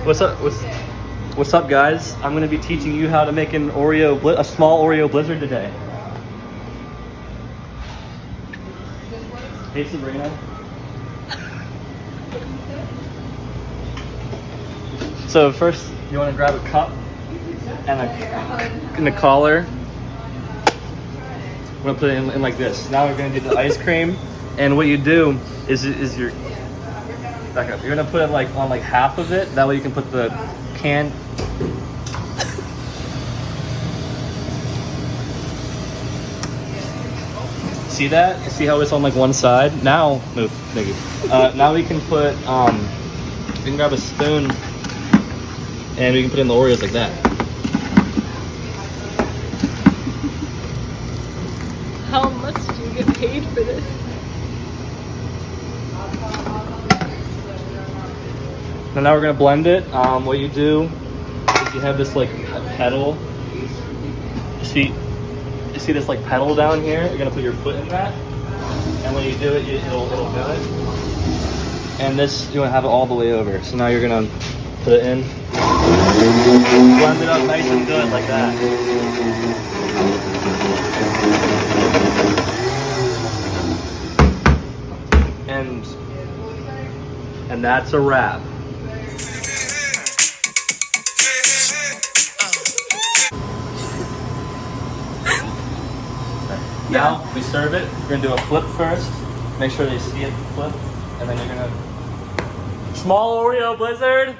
What's up? What's up, guys? I'm gonna be teaching you how to make a small Oreo blizzard today. Hey, Sabrina. So first, you want to grab a cup and a collar. I'm gonna put it in like this. Now we're gonna do the ice cream, and what you do is your back up. You're gonna put it like on like half of it. That way you can put the can. See that? See how it's on like one side? Now move, Nikki. Now we can put we can grab a spoon and we can put in the Oreos like that. How much do you get paid for this? And now we're gonna blend it. What you do is you have this like pedal. You see this like pedal down here? You're gonna put your foot in that, and when you do it, it'll do it. And this, you wanna have it all the way over. So now you're gonna put it in, blend it up nice and good like that. And that's a wrap. Now we serve it. We're gonna do a flip first. Make sure they see it flip, and then you're gonna small Oreo blizzard.